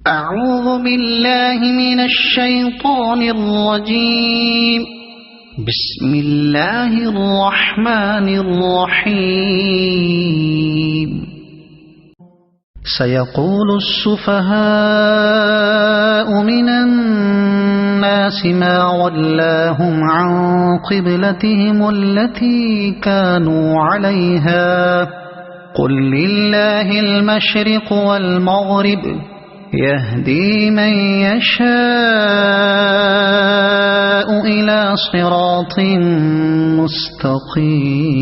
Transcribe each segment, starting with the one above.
أعوذ بالله من الشيطان الرجيم. بسم الله الرحمن الرحيم. سيقول السفهاء من الناس ما ولاهم عن قبلتهم التي كانوا عليها قل لله المشرق والمغرب يهدي من يشاء إلى صراط مستقيم.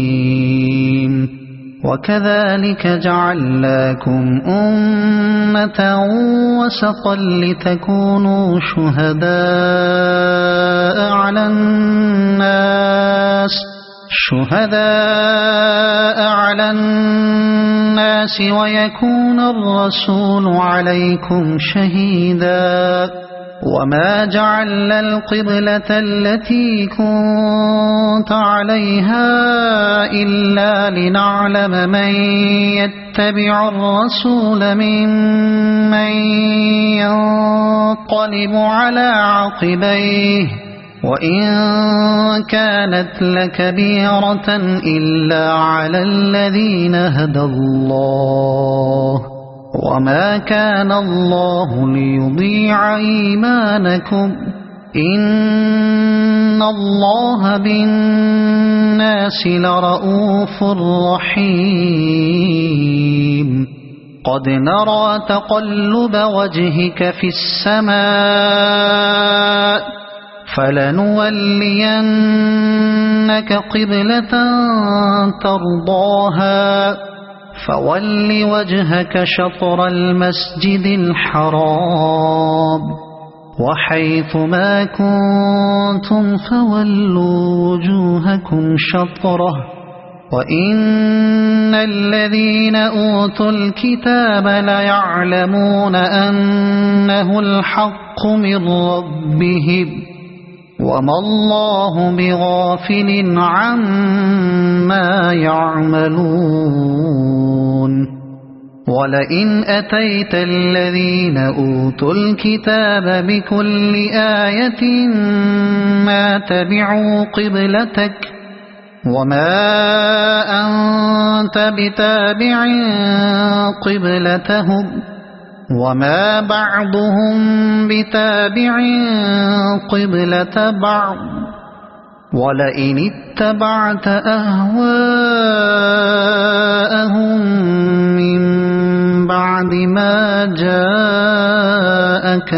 وكذلك جعلناكم أمة وسطا لتكونوا شهداء على الناس ويكون الرسول عليكم شهيدا. وما جعلنا القبلة التي كنت عليها إلا لنعلم من يتبع الرسول ممن ينقلب على عقبيه وإن كانت لكبيرة إلا على الذين هدى الله وما كان الله ليضيع إيمانكم إن الله بالناس لرؤوف رحيم. قد نرى تقلب وجهك في السماء فلنولينك قبلة ترضاها فول وجهك شطر المسجد الحرام وحيث ما كنتم فولوا وجوهكم شطره وإن الذين أوتوا الكتاب ليعلمون أنه الحق من ربهم وما الله بغافل عما يعملون. ولئن أتيت الذين أوتوا الكتاب بكل آية ما تبعوا قبلتك وما أنت بتابع قبلتهم وما بعضهم بتابع قبلة بعض. ولئن اتبعت أهواءهم من بعد ما جاءك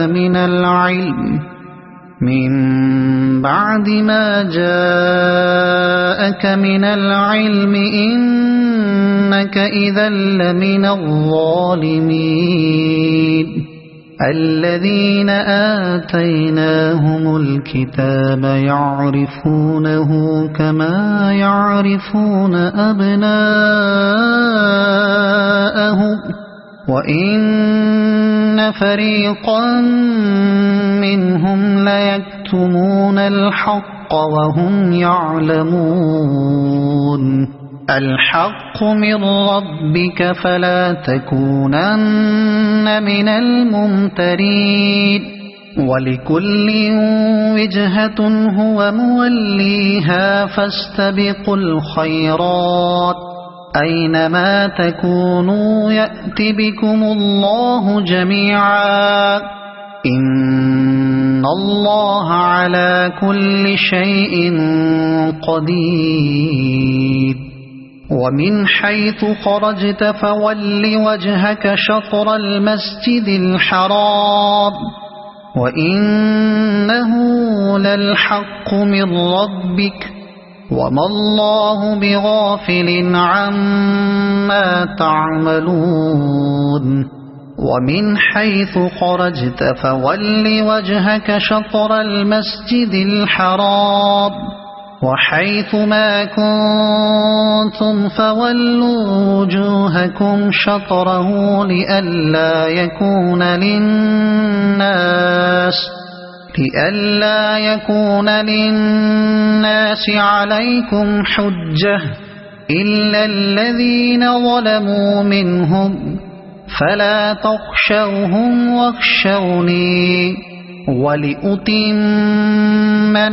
من العلم إنك إذا لمن الظالمين. الذين آتيناهم الكتاب يعرفونه كما يعرفون أبناءهم وإن فريقا منهم ليكتمون الحق وهم يعلمون. الحق من ربك فلا تكونن من الممترين. ولكل وجهة هو موليها فاستبقوا الخيرات أينما تكونوا يأت بكم الله جميعا إن الله على كل شيء قدير. ومن حيث خرجت فول وجهك شطر المسجد الحرام وإنه للحق من ربك وما الله بغافل عما تعملون. ومن حيث خرجت فول وجهك شطر المسجد الحرام وحيث ما كنتم فولوا وجوهكم شطره لئلا يكون للناس عليكم حجة إلا الذين ظلموا منهم فلا تخشوهم واخشوني ولأتم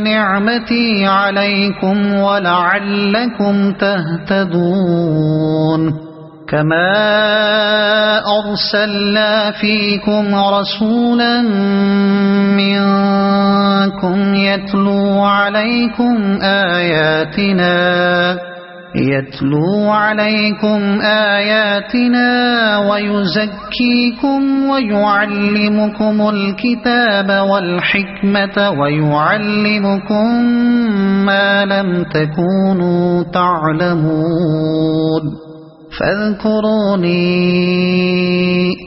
نعمتي عليكم ولعلكم تهتدون كما أرسلنا فيكم رسولا منكم يتلو عليكم آياتنا ويزكيكم ويعلمكم الكتاب والحكمة ويعلمكم ما لم تكونوا تعلمون فاذكروني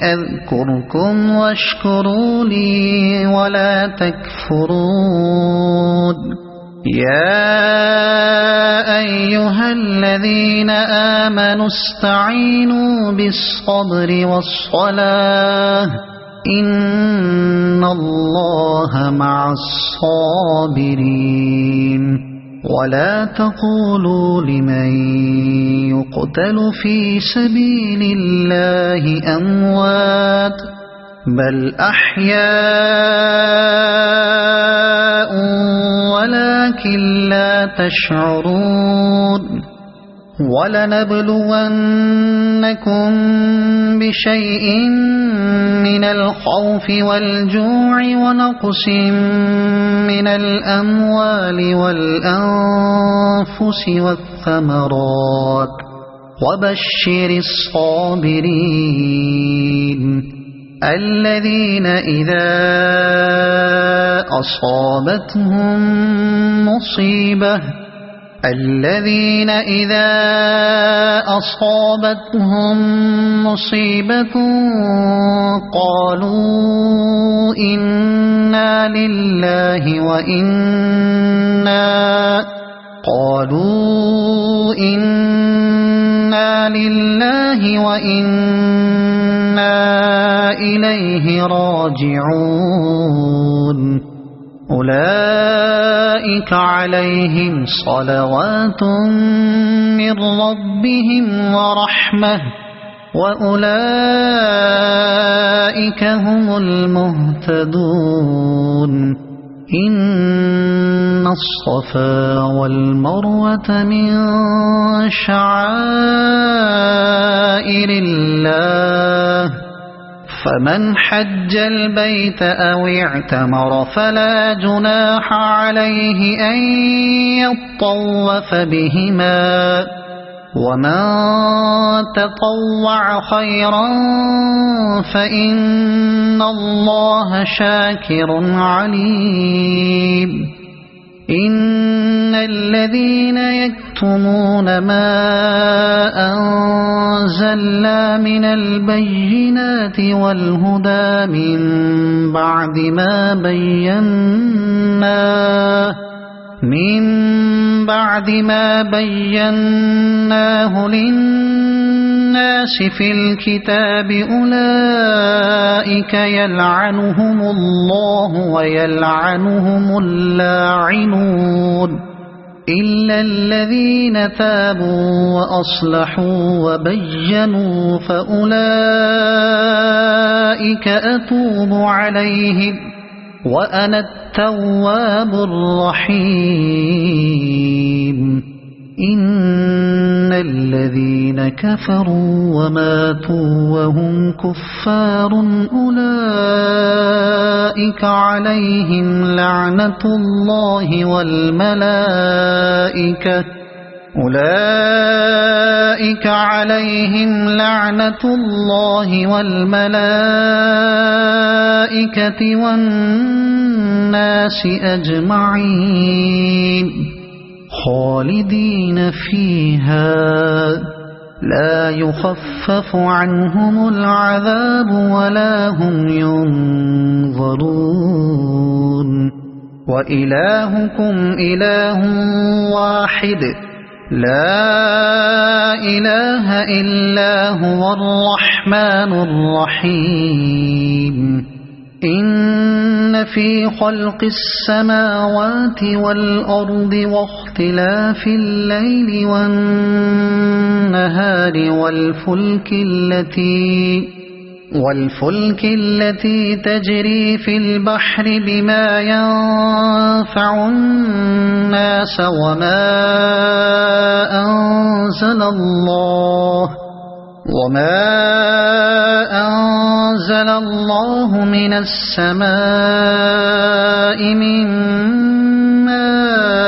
أذكركم واشكروا لي ولا تكفرون يا أيها الذين آمنوا استعينوا بالصبر والصلاة إن الله مع الصابرين ولا تقولوا لمن يقتل في سبيل الله أموات بل أحياء ولكن لا تشعرون ولنبلونكم بشيء من الخوف والجوع ونقص من الأموال والأنفس والثمرات وبشر الصابرين الذين إذا أصابتهم مصيبة قالوا إنا لله وإنا إليه راجعون أولئك عليهم صلوات من ربهم ورحمة وأولئك هم المهتدون إن الصفا والمروة من شعائر الله فمن حج البيت أو اعتمر فلا جناح عليه أن يطوف بهما ومن تطوع خيرا فإن الله شاكر عليم إن الذين يكتمون ما أنزلنا من البينات والهدى من بعد ما بيناه للناس في الكتاب أولئك يلعنهم الله ويلعنهم اللاعنون إلا الذين تابوا وأصلحوا وبينوا فأولئك أتوب عليهم وأنا التواب الرحيم إن الذين كفروا وماتوا وهم كفار أولئك عليهم لعنة الله والملائكة والناس أجمعين خالدين فيها لا يخفف عنهم العذاب ولا هم ينظرون وإلهكم إله واحد لا إله إلا هو الرحمن الرحيم إن في خلق السماوات والأرض واختلاف الليل والنهار والفلك التي تجري في البحر بما ينفع الناس وما أنزل الله من السماء من ماء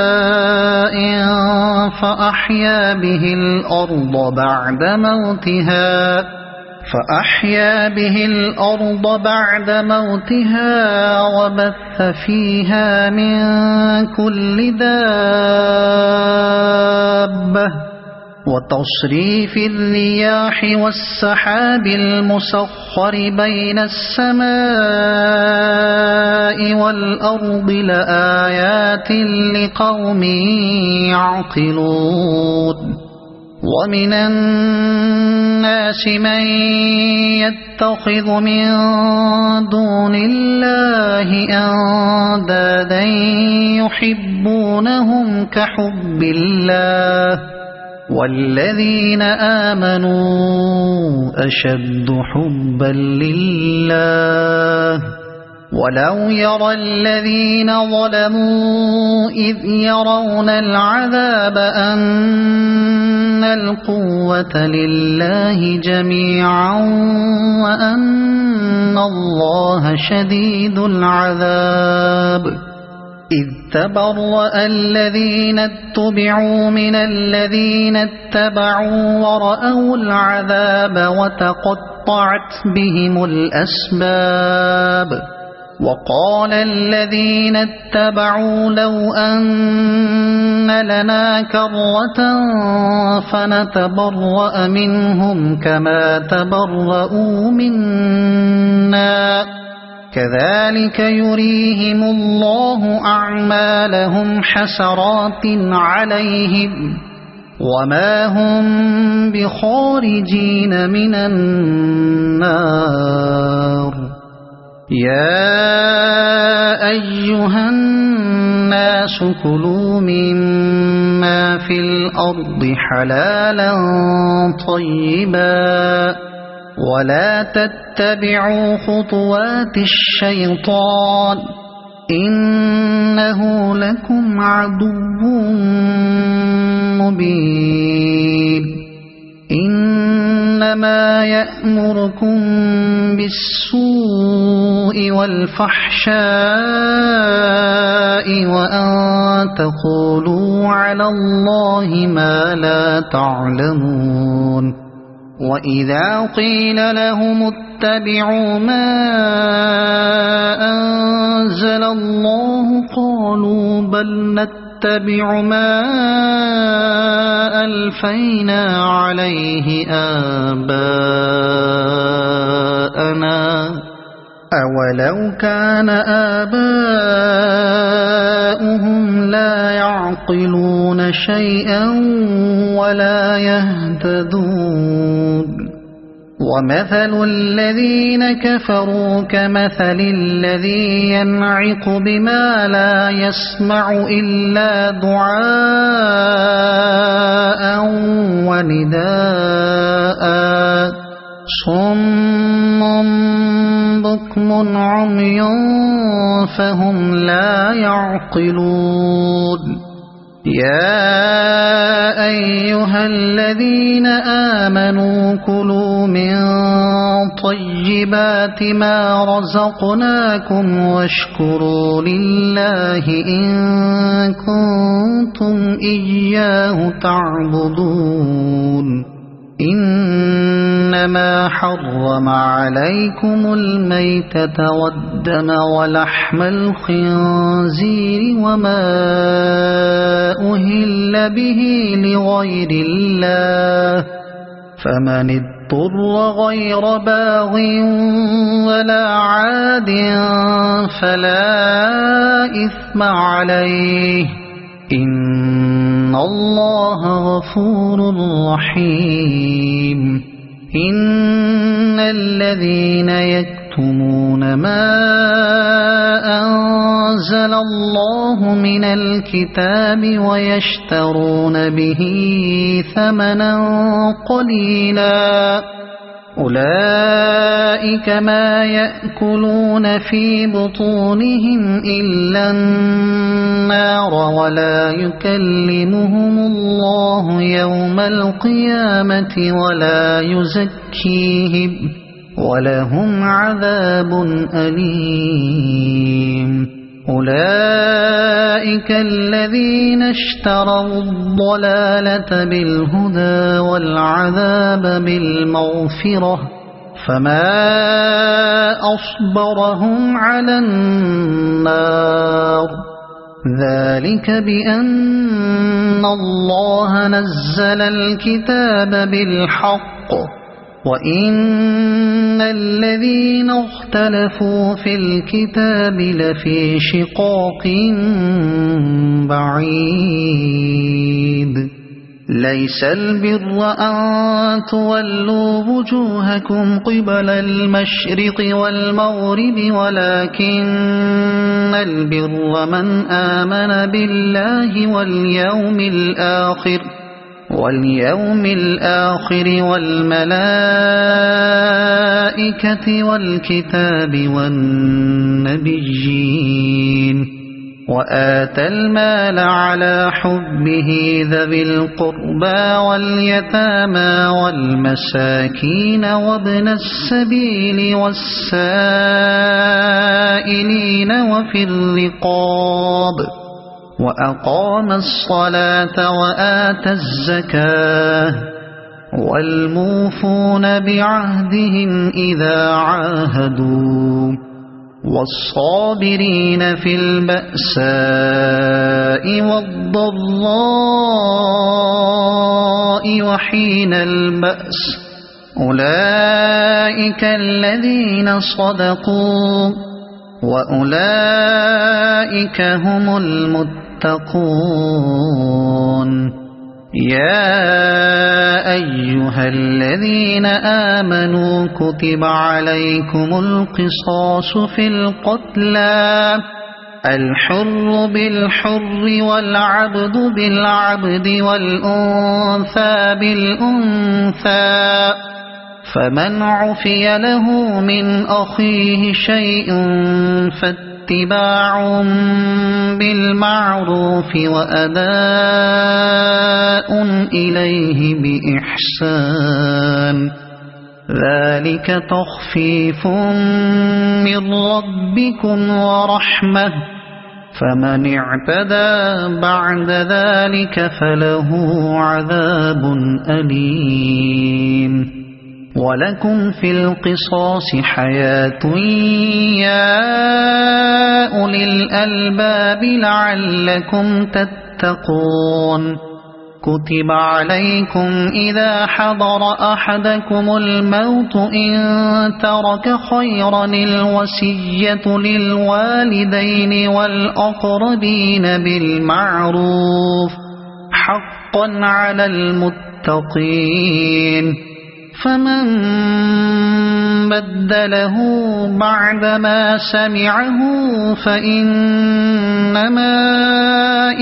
فأحيا به الأرض بعد موتها وبث فيها من كل دابة وتصريف الرياح والسحاب المسخر بين السماء والأرض لآيات لقوم يعقلون ومن الناس من يتخذ من دون الله أندادا يحبونهم كحب الله والذين آمنوا أشد حبا لله ولو يرى الذين ظلموا إذ يرون العذاب أن القوة لله جميعا وأن الله شديد العذاب إذ تبرأ الذين اتبعوا من الذين اتبعوا ورأوا العذاب وتقطعت بهم الأسباب وقال الذين اتبعوا لو أن لنا كرة فنتبرأ منهم كما تبرؤوا منا كذلك يريهم الله أعمالهم حسرات عليهم وما هم بخارجين من النار يا أيها الناس كلوا مما في الأرض حلالا طيبا ولا تتبعوا خطوات الشيطان إنه لكم عدو مبين إنما يأمركم بالسوء والفحشاء وأن تقولوا على الله ما لا تعلمون وإذا قيل لهم اتبعوا ما أنزل الله قالوا بل نتبع ما ألفينا عليه آباءنا أولو كان آباؤهم لا يعقلون شيئا ولا يهتدون ومثل الذين كفروا كمثل الذي ينعق بما لا يسمع إلا دعاء ونداء صم بكم عمي فهم لا يعقلون يا أيها الذين آمنوا كلوا من طيبات ما رزقناكم واشكروا لله إن كنتم إياه تعبدون إنما حرم عليكم الميتة والدم ولحم الخنزير وما أهل به لغير الله فمن اضطر غير باغ ولا عاد فلا إثم عليه إن الله غفور رحيم إن الذين يكتمون ما أنزل الله من الكتاب ويشترون به ثمنا قليلا أولئك ما يأكلون في بطونهم إلا النار ولا يكلمهم الله يوم القيامة ولا يزكيهم ولهم عذاب أليم أولئك الذين اشتروا الضلالة بالهدى والعذاب بالمغفرة فما أصبرهم على النار ذلك بأن الله نزل الكتاب بالحق وإن الذين اختلفوا في الكتاب لفي شقاق بعيد ليس البر أن تولوا وجوهكم قبل المشرق والمغرب ولكن البر من آمن بالله واليوم الآخر والملائكة والكتاب والنبيين وآتى المال على حبه ذوي القربى واليتامى والمساكين وابن السبيل والسائلين وفي الرقاب وأقام الصلاة وآتى الزكاة والموفون بعهدهم إذا عاهدوا والصابرين في البأساء والضراء وحين البأس أولئك الذين صدقوا وأولئك هم المتقون يا أيها الذين آمنوا كتب عليكم القصاص في القتلى الحر بالحر والعبد بالعبد والأنثى بالأنثى فمن عفي له من أخيه شيء فاتباع بالمعروف وأداء إليه بإحسان ذلك تخفيف من ربكم ورحمة فمن اعتدى بعد ذلك فله عذاب أليم ولكم في القصاص حياة يا أولي الألباب لعلكم تتقون كتب عليكم إذا حضر أحدكم الموت إن ترك خيرا الوصية للوالدين والأقربين بالمعروف حقا على المتقين فمن بدله بعدما سمعه فإنما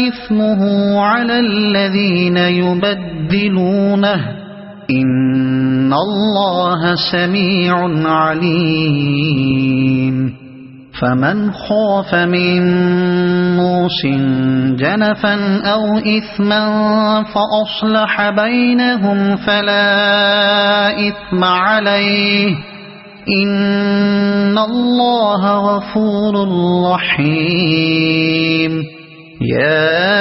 إثمه على الذين يبدلونه إن الله سميع عليم فمن خاف من موص جنفا أو إثما فأصلح بينهم فلا إثم عليه إن الله غفور رحيم يا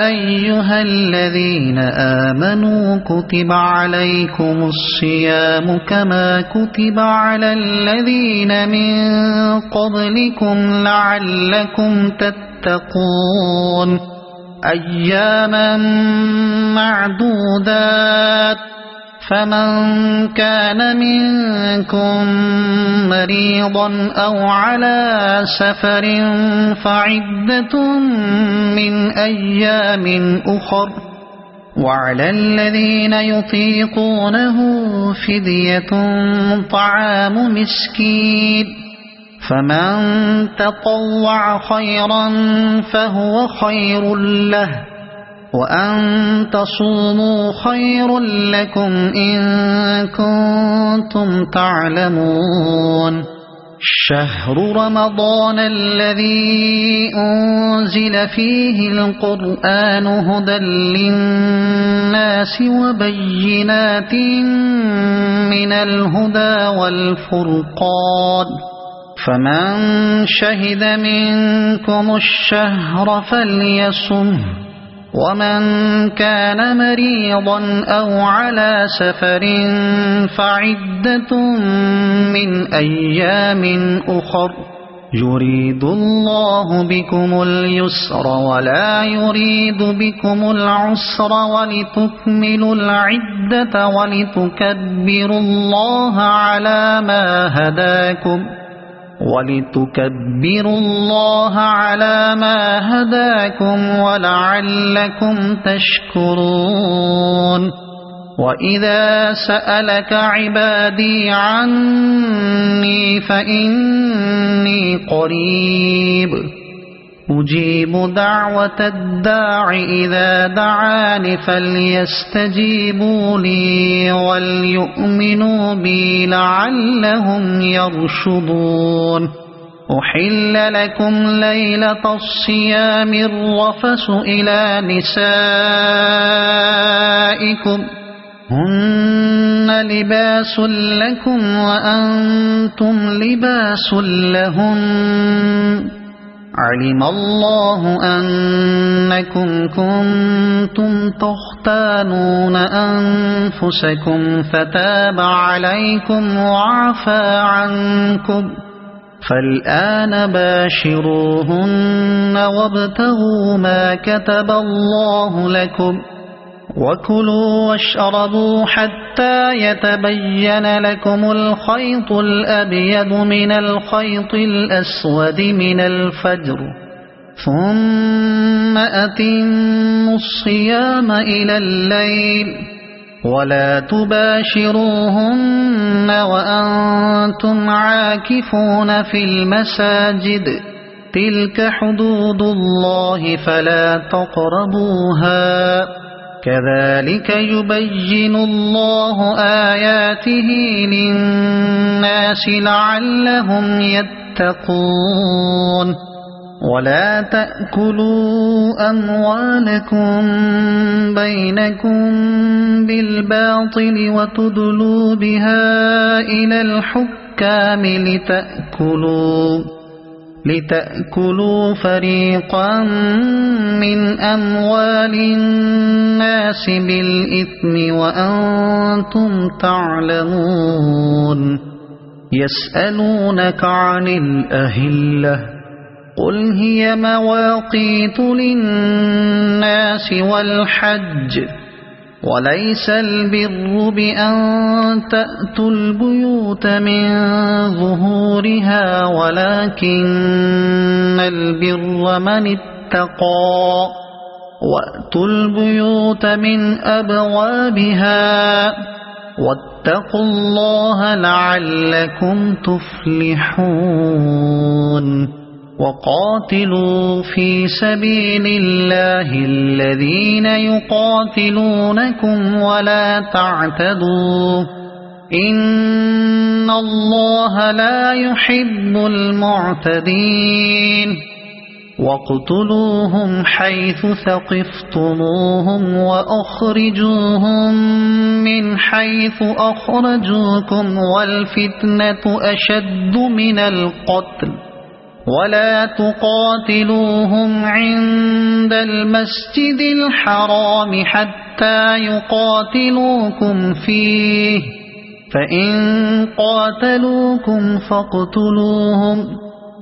أيها الذين آمنوا كتب عليكم الصيام كما كتب على الذين من قبلكم لعلكم تتقون أياما معدودات فمن كان منكم مريضا أو على سفر فعدة من أيام أخر وعلى الذين يطيقونه فدية طعام مسكين فمن تطوع خيرا فهو خير له وأن تصوموا خير لكم إن كنتم تعلمون شهر رمضان الذي أنزل فيه القرآن هدى للناس وبينات من الهدى والفرقان فمن شهد منكم الشهر فليصمه ومن كان مريضا أو على سفر فعدة من أيام أخر يريد الله بكم اليسر ولا يريد بكم العسر ولتكملوا العدة ولتكبروا الله على ما هداكم ولعلكم تشكرون وإذا سألك عبادي عني فإني قريب أجيب دعوة الداع إذا دعان فليستجيبوا لي وليؤمنوا بي لعلهم يرشدون أحل لكم ليلة الصيام الرفث إلى نسائكم هن لباس لكم وأنتم لباس لهن علم الله أنكم كنتم تختانون أنفسكم فتاب عليكم وعفى عنكم فالآن باشروهن وابتغوا ما كتب الله لكم وكلوا واشربوا حتى يتبين لكم الخيط الأبيض من الخيط الأسود من الفجر ثم أتموا الصيام إلى الليل ولا تباشروهن وأنتم عاكفون في المساجد تلك حدود الله فلا تقربوها كذلك يبين الله آياته للناس لعلهم يتقون ولا تأكلوا أموالكم بينكم بالباطل وتدلوا بها إلى الحكام لتأكلوا فريقا من أموال الناس بالإثم وأنتم تعلمون يسألونك عن الأهلة قل هي مواقيت للناس والحج وليس البر بأن تأتوا البيوت من ظهورها ولكن البر من اتقى وأتوا البيوت من أبوابها واتقوا الله لعلكم تفلحون وقاتلوا في سبيل الله الذين يقاتلونكم ولا تعتدوا إن الله لا يحب المعتدين واقتلوهم حيث ثقفتموهم وأخرجوهم من حيث أخرجوكم والفتنة أشد من القتل ولا تقاتلوهم عند المسجد الحرام حتى يقاتلوكم فيه فإن قاتلوكم فاقتلوهم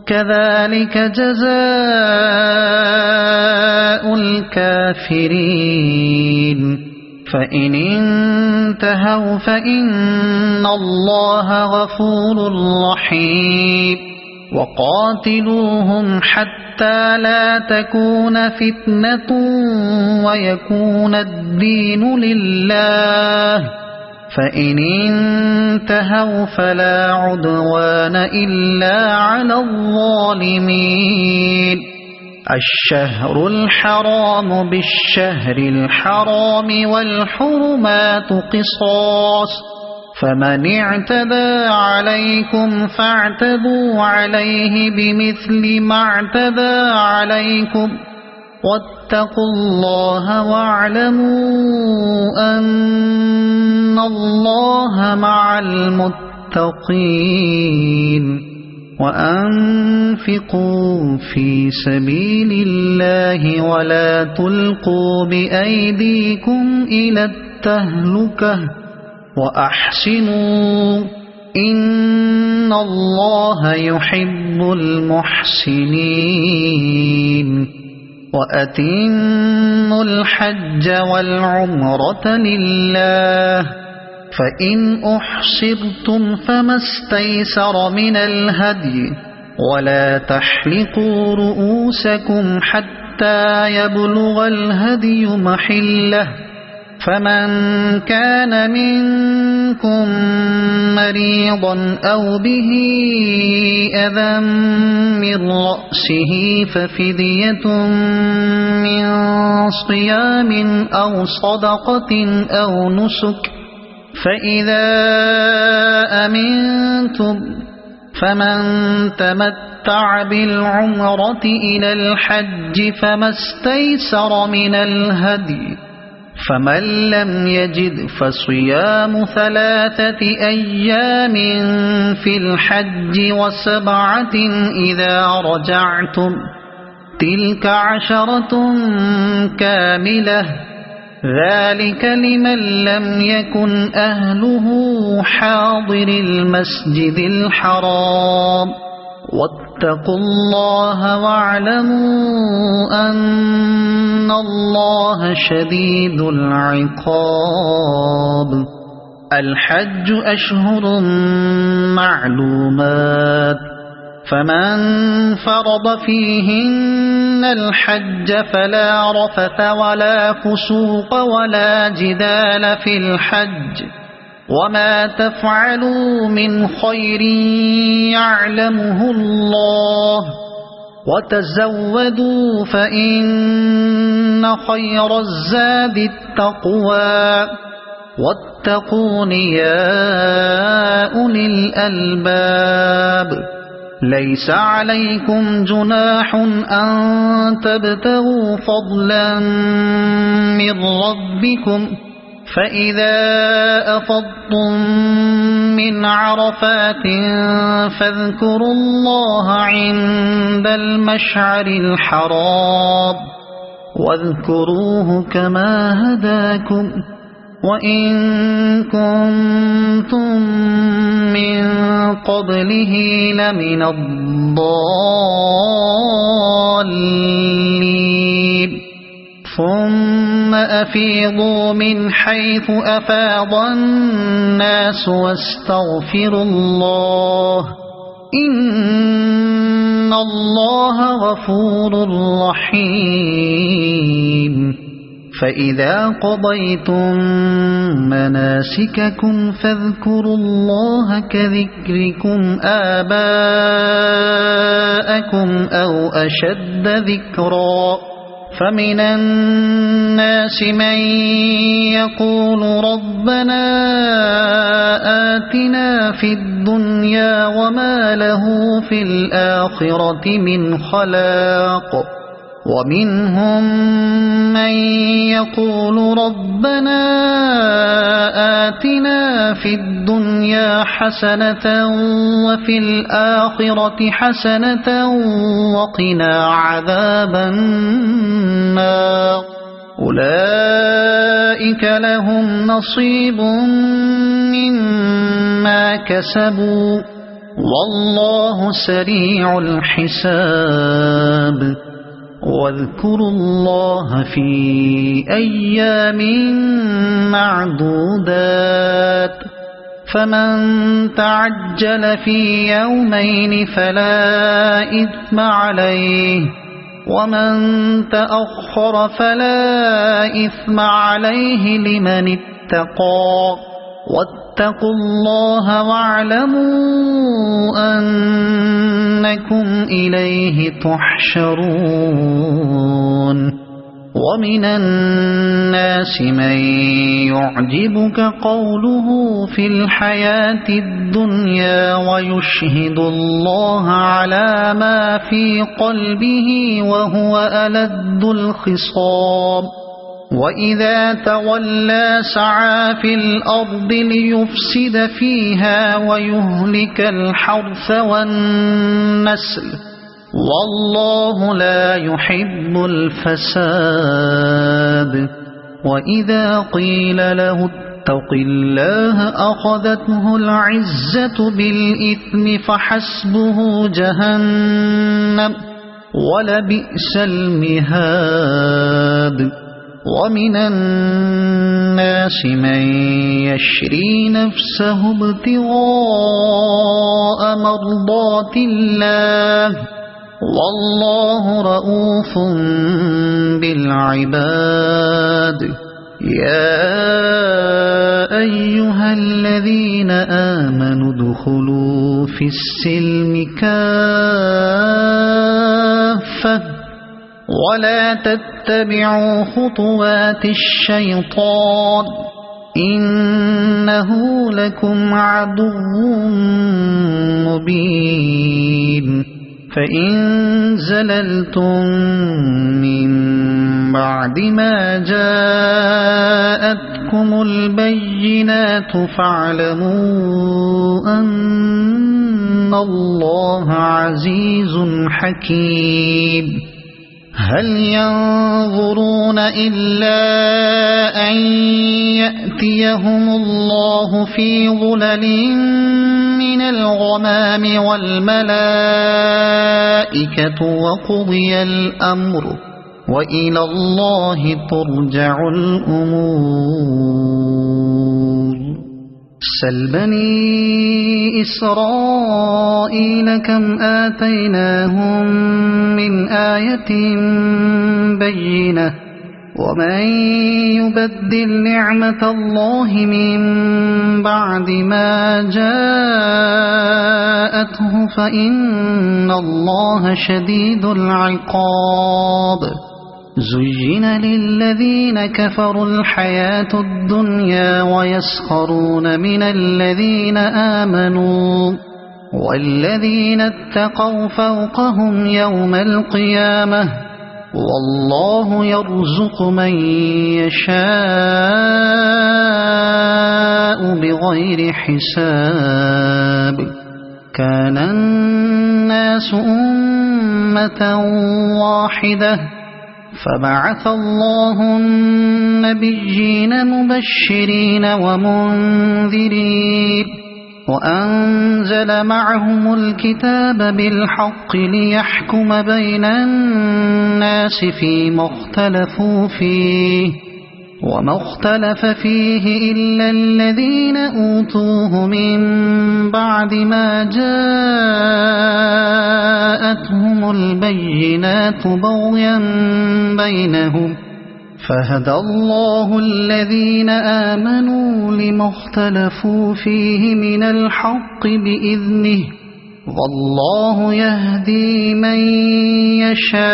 كذلك جزاء الكافرين فإن انتهوا فإن الله غفور رحيم وقاتلوهم حتى لا تكون فتنة ويكون الدين لله فإن انتهوا فلا عدوان إلا على الظالمين الشهر الحرام بالشهر الحرام والحرمات قصاص فمن اعتدى عليكم فاعتدوا عليه بمثل ما اعتدى عليكم واتقوا الله واعلموا أن الله مع المتقين وأنفقوا في سبيل الله ولا تلقوا بأيديكم إلى التهلكة وأحسنوا إن الله يحب المحسنين وأتموا الحج والعمرة لله فإن أحصرتم فما استيسر من الهدي ولا تحلقوا رؤوسكم حتى يبلغ الهدي محله فمن كان منكم مريضا أو به أذى من رأسه ففدية من صيام أو صدقة أو نسك فإذا أمنتم فمن تمتع بالعمرة إلى الحج فما استيسر من الهدي فمن لم يجد فصيام 3 أيام في الحج و7 إذا رجعتم تلك 10 كاملة ذلك لمن لم يكن أهله حاضر المسجد الحرام واتقوا الله واعلموا أن الله شديد العقاب الحج أشهر معلومات فمن فرض فيهن الحج فلا رفث ولا فسوق ولا جدال في الحج وما تفعلوا من خير يعلمه الله وتزودوا فإن خير الزاد التقوى واتقون يا أولي الألباب ليس عليكم جناح أن تبتغوا فضلا من ربكم فإذا أفضتم من عرفات فاذكروا الله عند المشعر الحرام واذكروه كما هداكم وإن كنتم من قبله لمن الضالين ثم أفيضوا من حيث أفاض الناس واستغفروا الله إن الله غفور رحيم فإذا قضيتم مناسككم فاذكروا الله كذكركم آباءكم أو أشد ذكرا فمن الناس من يقول ربنا آتنا في الدنيا وما له في الآخرة من خلاق ومنهم من يقول ربنا آتنا في الدنيا حسنة وفي الآخرة حسنة وقنا عذاب النار أولئك لهم نصيب مما كسبوا والله سريع الحساب واذكروا الله في أيام معدودات فمن تعجل في يومين فلا إثم عليه ومن تأخر فلا إثم عليه لمن اتقى واتقوا الله واعلموا أنكم إليه تحشرون ومن الناس من يعجبك قوله في الحياة الدنيا ويشهد الله على ما في قلبه وهو ألد الخصام وإذا تولى سعى في الأرض ليفسد فيها ويهلك الحرث والنسل والله لا يحب الفساد وإذا قيل له اتق الله أخذته العزة بالإثم فحسبه جهنم ولبئس المهاد ومن الناس من يشري نفسه ابتغاء مرضات الله والله رؤوف بالعباد يا أيها الذين آمنوا ادخلوا في السلم كافة ولا تتبعوا خطوات الشيطان إنه لكم عدو مبين فإن زللتم من بعد ما جاءتكم البينات فاعلموا أن الله عزيز حكيم هل ينظرون إلا أن يأتيهم الله في ظلل من الغمام والملائكة وقضي الأمر وإلى الله ترجع الأمور سل بني إسرائيل كم آتيناهم من آية بينة ومن يبدل نعمة الله من بعد ما جاءته فإن الله شديد العقاب زين للذين كفروا الحياة الدنيا ويسخرون من الذين آمنوا والذين اتقوا فوقهم يوم القيامة والله يرزق من يشاء بغير حساب كان الناس أمة واحدة فبعث الله النبيين مبشرين ومنذرين وأنزل معهم الكتاب بالحق ليحكم بين الناس فيما اختلفوا فيه وما اختلف فيه إلا الذين أوتوه من بعد ما جاءتهم البينات بغيا بينهم فهدى الله الذين آمنوا لما اختلفوا فيه من الحق بإذنه والله يهدي من يشاء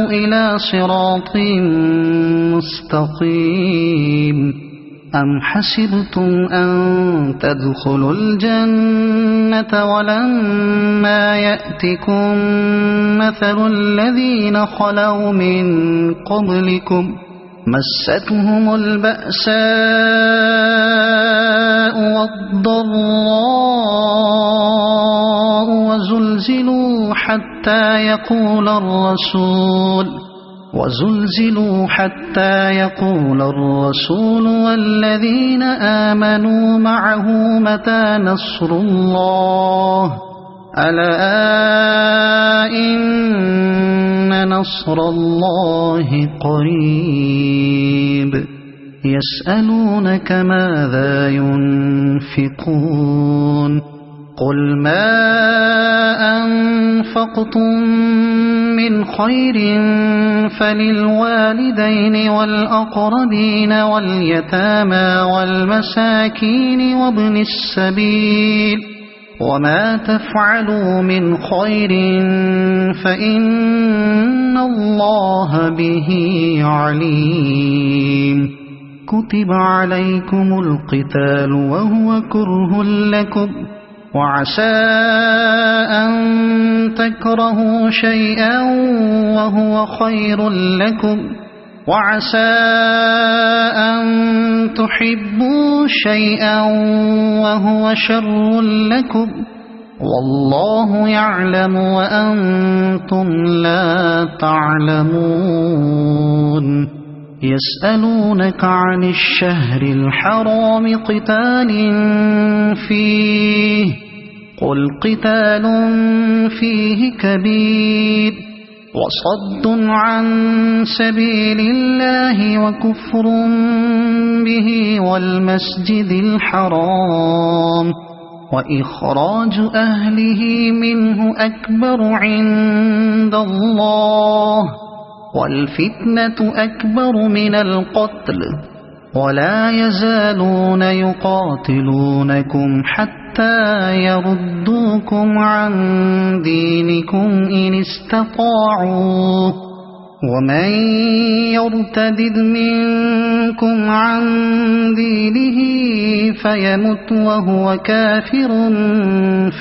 إلى صراط مستقيم أم حسبتم أن تدخلوا الجنة ولما يأتكم مثل الذين خلوا من قبلكم مستهم البأساء والضراء وزلزلوا حتى يقول الرسول والذين آمنوا معه متى نصر الله ألا إن نصر الله قريب يسألونك ماذا ينفقون قل ما أنفقتم من خير فللوالدين والأقربين واليتامى والمساكين وابن السبيل وما تفعلوا من خير فإن الله به عليم. كتب عليكم القتال وهو كره لكم وعسى أن تكرهوا شيئا وهو خير لكم وعسى أن تحبوا شيئا وهو شر لكم والله يعلم وأنتم لا تعلمون. يسألونك عن الشهر الحرام قتال فيه قل قتال فيه كبير وصد عن سبيل الله وكفر به والمسجد الحرام وإخراج أهله منه أكبر عند الله والفتنة أكبر من القتل ولا يزالون يقاتلونكم حتى يردوكم عن دينكم إن استطاعوا ومن يرتد منكم عن دينه فيمت وهو كافر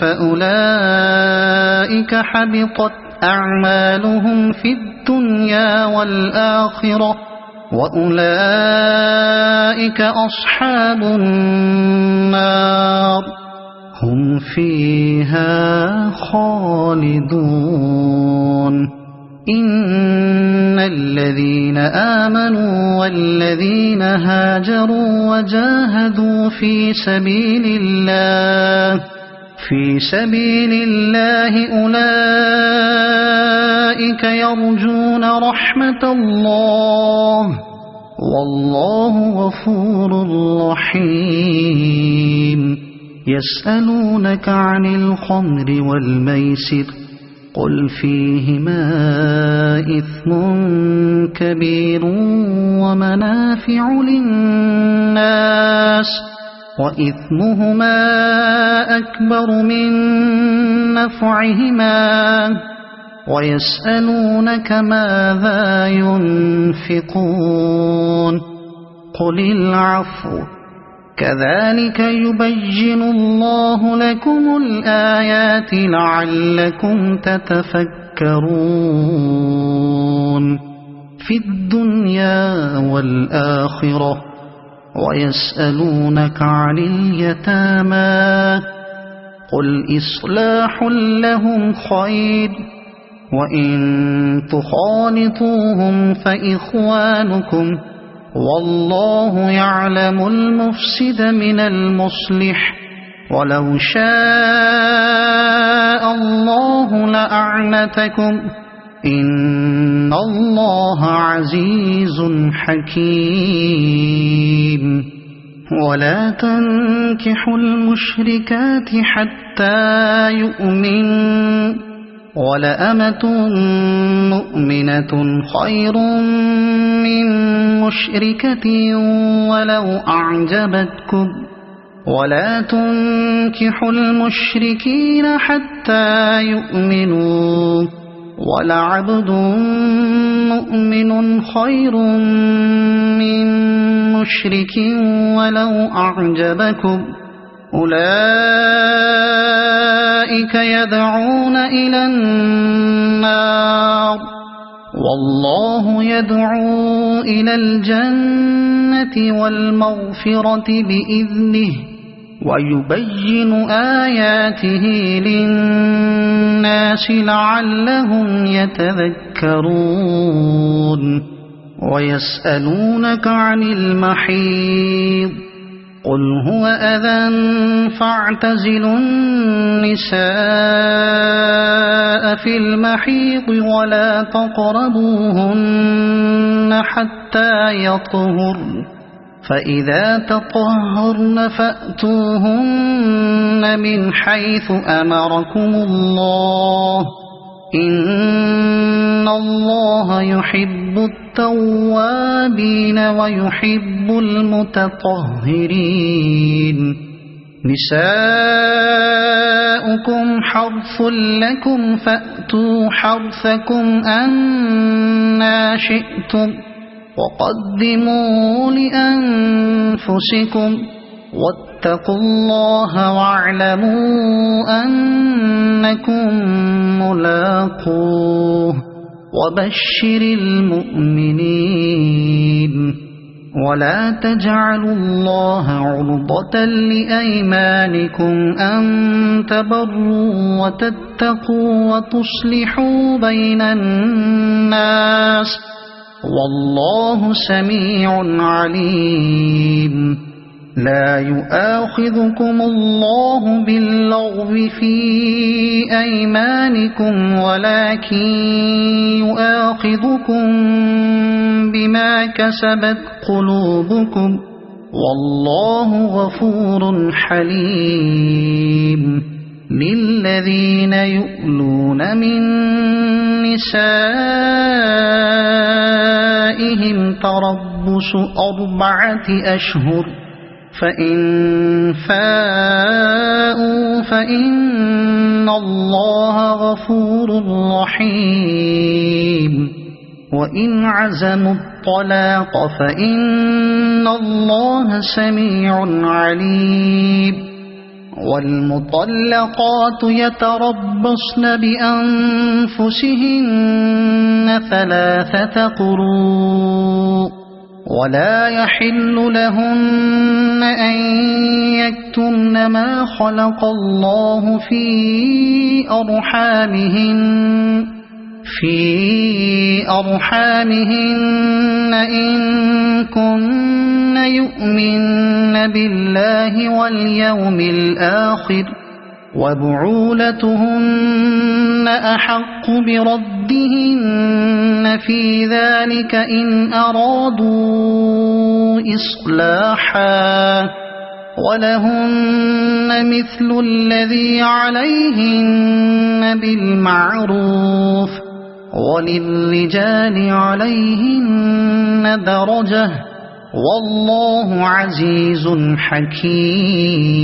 فأولئك حبطت أعمالهم في الدنيا والآخرة وأولئك أصحاب النار هم فيها خالدون. إن الذين آمنوا والذين هاجروا وجاهدوا في سبيل الله أولئك يرجون رحمة الله والله غفور رحيم. يسألونك عن الخمر والميسر قل فيهما إثم كبير ومنافع للناس وإثمهما أكبر من نفعهما ويسألونك ماذا ينفقون قل العفو كذلك يبين الله لكم الآيات لعلكم تتفكرون في الدنيا والآخرة. ويسألونك عن اليتامى قل إصلاح لهم خير وإن تخالطوهم فإخوانكم والله يعلم المفسد من المصلح ولو شاء الله لأعنتكم إن الله عزيز حكيم. ولا تنكحوا المشركات حتى يؤمن ولأمة مؤمنة خير من مشركة ولو أعجبتكم ولا تنكحوا المشركين حتى يؤمنوا ولعبد مؤمن خير من مشرك ولو أعجبكم أولئك يدعون إلى النار والله يدعو إلى الجنة والمغفرة بإذنه ويبين آياته للناس لعلهم يتذكرون. ويسألونك عن المحيض قل هو أذى فاعتزلوا النساء في المحيض ولا تقربوهن حتى يطهرن فإذا تطهرن فأتوهن من حيث أمركم الله إن الله يحب التوابين ويحب المتطهرين. نساؤكم حرث لكم فأتوا حرثكم أنى شئتم وقدموا لأنفسكم واتقوا الله واعلموا أنكم ملاقوه وبشر المؤمنين ولا تجعلوا الله عرضة لأيمانكم أن تبروا وتتقوا وتصلحوا بين الناس والله سميع عليم لا يؤاخذكم الله باللغو في أيمانكم ولكن يؤاخذكم بما كسبت قلوبكم والله غفور حليم للذين يؤلون من نسائهم تربص 4 أشهر فإن فاءوا فإن الله غفور رحيم وإن عزموا الطلاق فإن الله سميع عليم والمطلقات يتربصن بأنفسهن 3 قروء ولا يحل لهن أن يكتمن ما خلق الله في أرحامهن إن كن يؤمن بالله واليوم الآخر وبعولتهن أحق بردهن في ذلك إن أرادوا إصلاحا ولهن مثل الذي عليهن بالمعروف وللرجال عليهن درجة والله عزيز حكيم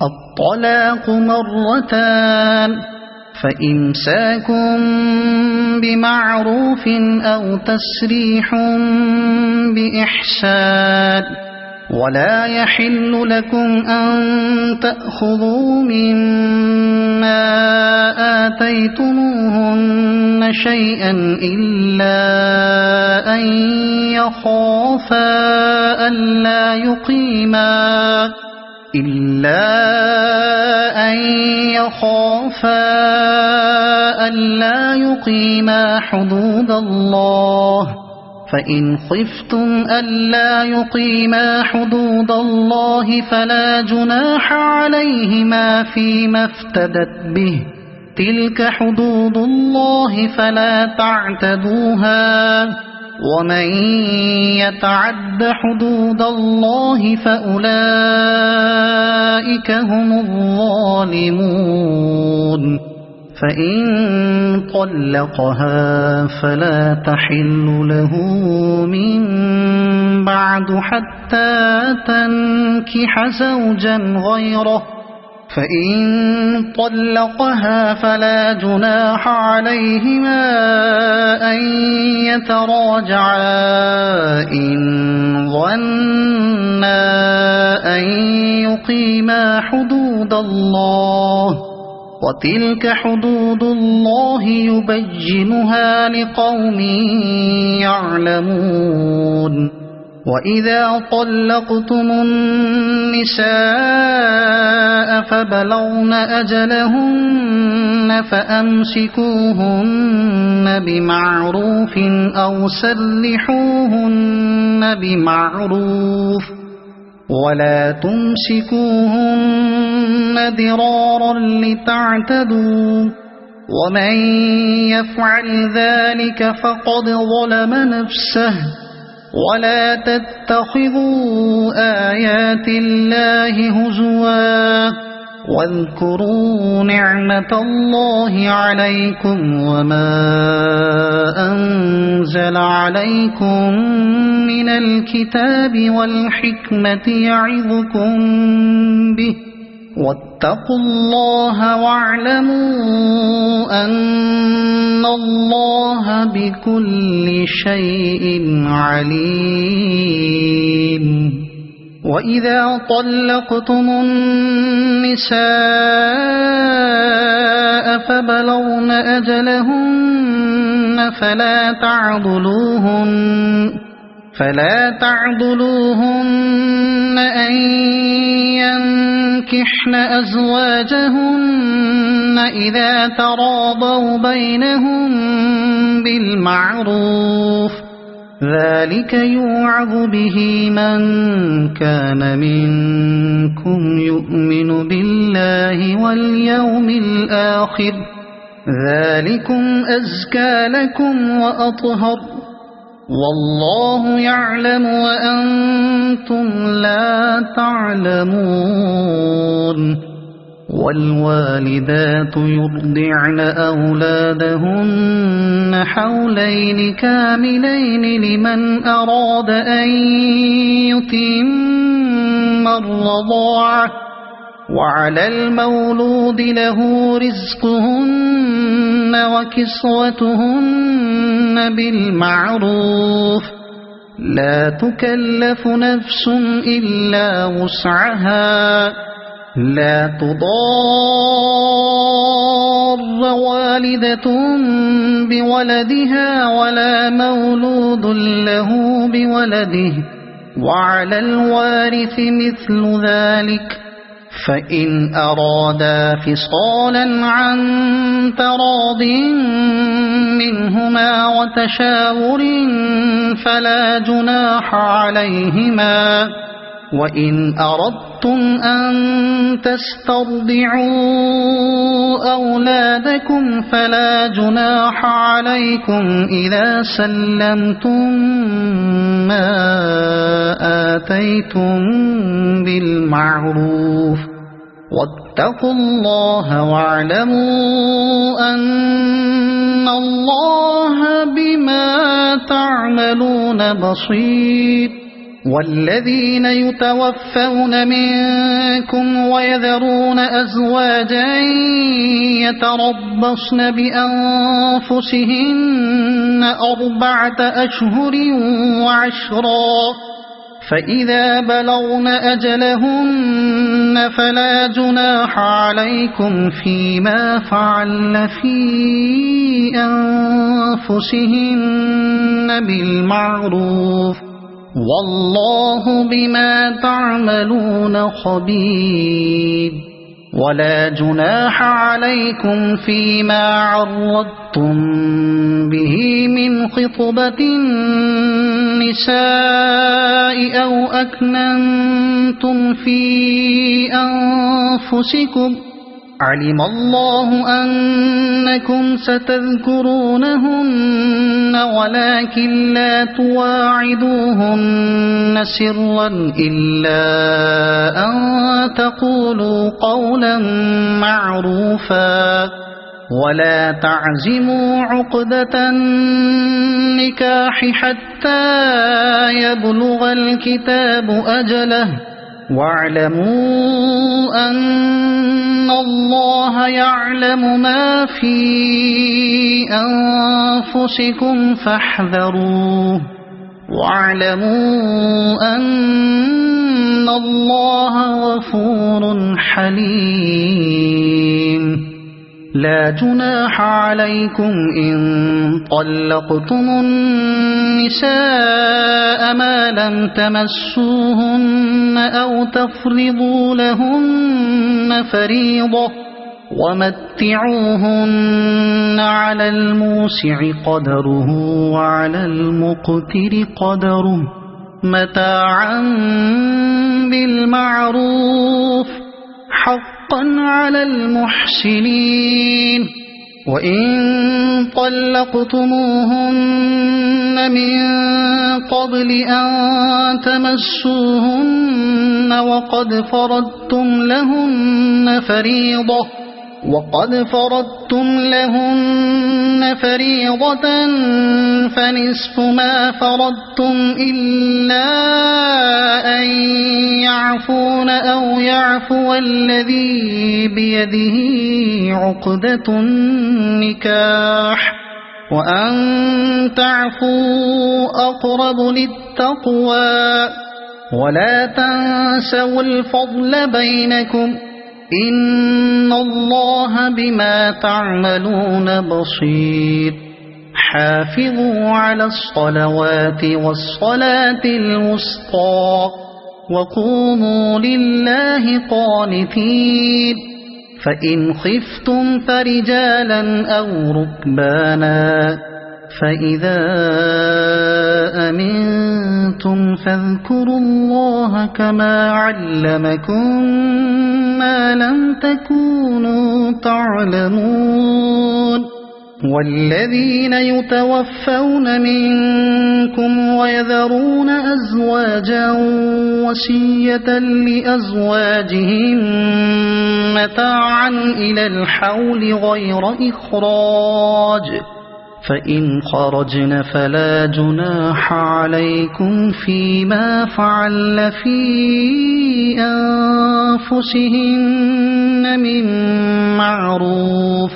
الطلاق 2 فإمساك بمعروف أو تسريح بإحسان ولا يحل لكم أن تأخذوا مما آتيتموهن شيئا إلا أن يخافا ألا يقيما حدود الله فإن خفتم ألا يقيما حدود الله فلا جناح عليهما فيما افتدت به تلك حدود الله فلا تعتدوها ومن يتعد حدود الله فأولئك هم الظالمون فإن طلقها فلا تحل له من بعد حتى تنكح زوجا غيره فإن طلقها فلا جناح عليهما أن يتراجعا إن ظنا أن يقيما حدود الله وتلك حدود الله يبينها لقوم يعلمون وإذا طلقتم النساء فبلغن أجلهن فأمسكوهن بمعروف أو سرحوهن بمعروف ولا تمسكوهن ضرارا لتعتدوا ومن يفعل ذلك فقد ظلم نفسه ولا تتخذوا آيات الله هزوا واذكروا نعمة الله عليكم وما أنزل عليكم من الكتاب والحكمة يعظكم به واتقوا الله واعلموا أن الله بكل شيء عليم. وإذا طلقتم النساء فبلغن أجلهن فلا تعضلوهن أن ينكحن أزواجهن إذا تراضوا بينهم بالمعروف ذلك يوعظ به من كان منكم يؤمن بالله واليوم الآخر ذلكم أزكى لكم وأطهر والله يعلم وأنتم لا تعلمون. والوالدات يرضعن أولادهن حولين كاملين لمن أراد أن يتم الرضاعة وعلى المولود له رزقهن وكسوتهن بالمعروف لا تكلف نفس إلا وسعها لا تضار والدة بولدها ولا مولود له بولده وعلى الوارث مثل ذلك فإن أرادا فصالا عن تراض منهما وتشاور فلا جناح عليهما. وإن أردتم أن تسترضعوا أولادكم فلا جناح عليكم إذا سلمتم ما آتيتم بالمعروف واتقوا الله واعلموا أن الله بما تعملون بصير. والذين يتوفون منكم ويذرون أزواجا يتربصن بأنفسهن 4 أشهر وعشرا فإذا بلغن أجلهن فلا جناح عليكم فيما فعلن في أنفسهن بالمعروف والله بما تعملون خبير. ولا جناح عليكم فيما عرضتم به من خطبة النساء أو أكننتم في أنفسكم علم الله أنكم ستذكرونهن ولكن لا تواعدوهن سرا إلا أن تقولوا قولا معروفا ولا تعزموا عقدة النكاح حتى يبلغ الكتاب أجله واعلموا أن الله يعلم ما في أنفسكم فاحذروه واعلموا أن الله غفور حليم. لا جناح عليكم إن طلقتم النساء ما لم تمسوهن أو تفرضوا لهن فريضة ومتعوهن على الموسع قدره وعلى المقتر قدره متاعا بالمعروف حقا على المحسنين. وإن طلقتموهن من قبل أن تمسوهن وقد فرضتم لهن فريضة فنصف ما فرضتم إلا أن يعفون أو يعفو الذي بيده عقدة النكاح وأن تعفوا أقرب للتقوى ولا تنسوا الفضل بينكم إن الله بما تعملون بصير حافظوا على الصلوات والصلاة الوسطى وقوموا لله قانتين فإن خفتم فرجالا أو ركبانا فإذا أمنتم فاذكروا الله كما علمكم ما لم تكونوا تعلمون والذين يتوفون منكم ويذرون أزواجا وصية لأزواجهم متاعا إلى الحول غير إخراج فإن خرجن فلا جناح عليكم فيما فعل في أنفسهن من معروف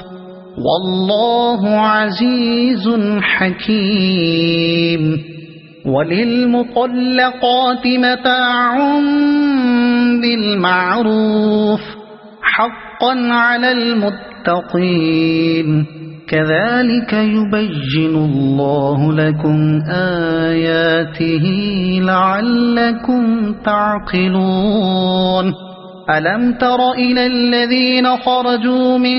والله عزيز حكيم وللمطلقات متاع بالمعروف حقا على المتقين كذلك يبين الله لكم آياته لعلكم تعقلون ألم تر إلى الذين خرجوا من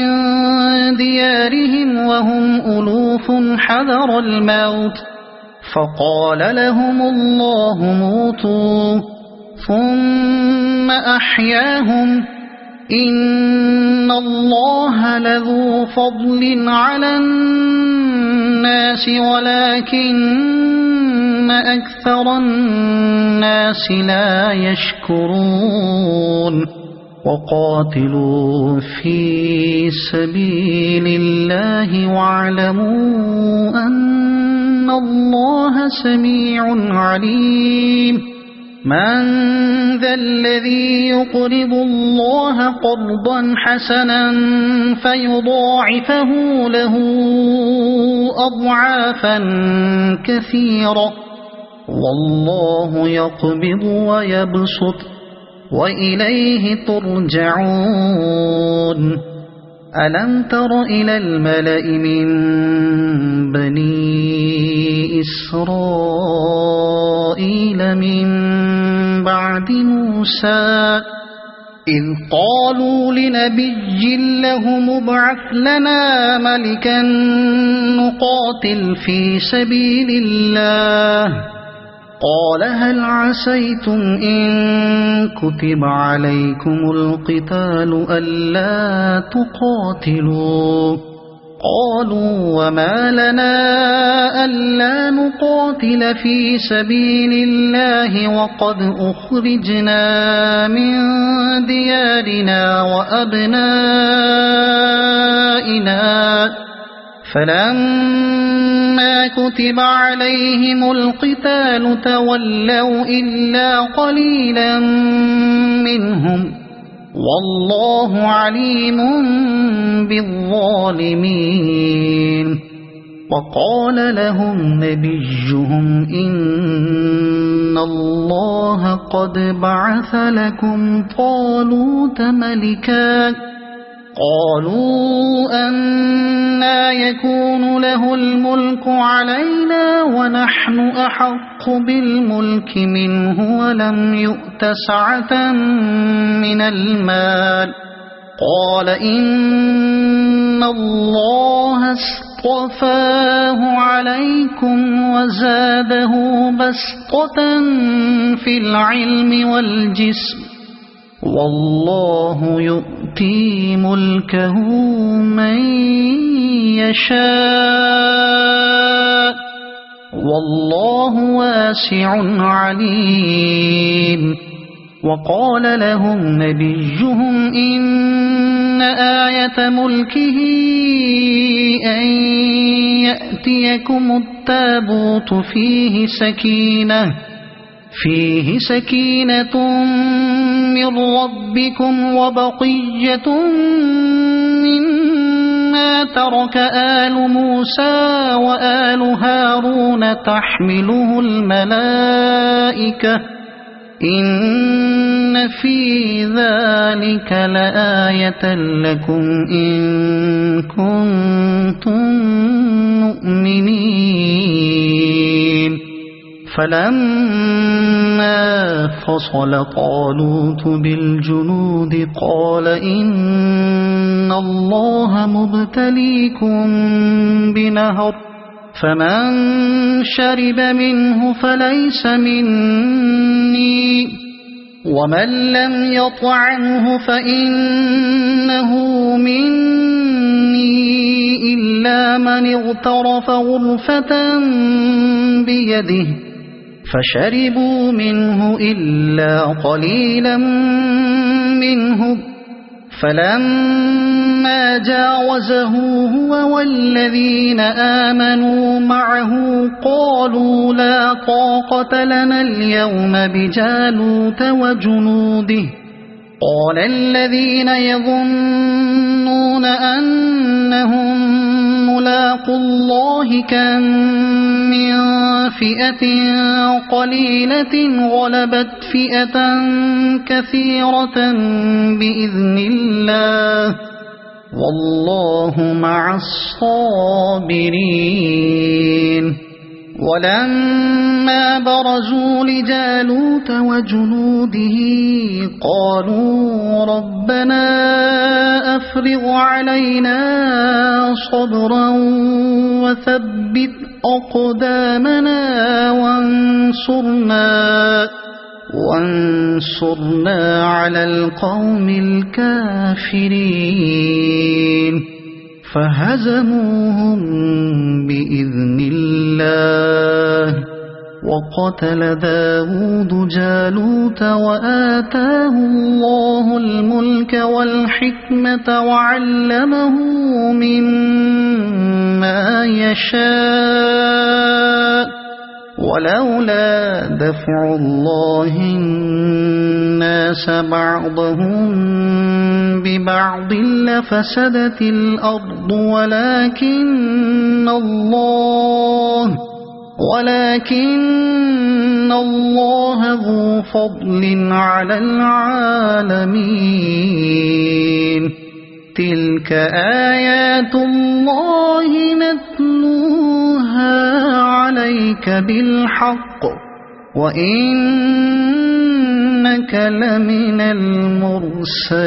ديارهم وهم ألوف حذر الموت فقال لهم الله موتوا ثم أحياهم إن الله لذو فضل على الناس ولكن أكثر الناس لا يشكرون وقاتلوا في سبيل الله واعلموا أن الله سميع عليم من ذا الذي يقرض الله قرضا حسنا فيضاعفه له أضعافا كثيرة والله يقبض ويبسط وإليه ترجعون ألم تر إلى الملأ من بني إسرائيل من بعد موسى إذ قالوا لنبي له مبعث لنا ملكا نقاتل في سبيل الله قال هل عسيتم إن كتب عليكم القتال ألا تقاتلوا قالوا وما لنا ألا نقاتل في سبيل الله وقد أخرجنا من ديارنا وأبنائنا فلما كتب عليهم القتال تولوا إلا قليلا منهم والله عليم بالظالمين وقال لهم نبيهم إن الله قد بعث لكم طالوت ملكا قالوا أنى يكون له الملك علينا ونحن أحق بالملك منه ولم يؤت سعة من المال قال إن الله اصطفاه عليكم وزاده بسطة في العلم والجسم والله يؤتي ملكه من يشاء والله واسع عليم. وقال لهم نبيهم إن آية ملكه أن يأتيكم التابوت فيه سكينة من ربكم وبقية مما ترك آل موسى وآل هارون تحمله الملائكة إن في ذلك لآية لكم إن كنتم مؤمنين. فلما فصل طالوت بالجنود قال إن الله مبتليكم بنهر فمن شرب منه فليس مني ومن لم يطعمه فإنه مني إلا من اغترف غرفة بيده فشربوا منه إلا قليلا منه. فلما جاوزه هو والذين آمنوا معه قالوا لا طاقة لنا اليوم بجالوت وجنوده. قال الذين يظنون أنهم ملاقو الله كم من فئة قليلة غلبت فئة كثيرة بإذن الله والله مع الصابرين. ولما برزوا لجالوت وجنوده قالوا ربنا أفرغ علينا صبرا وثبت أقدامنا وانصرنا على القوم الكافرين. فهزموهم بإذن الله وقتل داود جالوت وآتاه الله الملك والحكمة وعلمه مما يشاء. ولولا دفع الله الناس بعضهم ببعض لفسدت الأرض ولكن الله ذو فضل على العالمين. تلك آيات الله نتلوها عليك بالحق وإنك لمن المرسلين.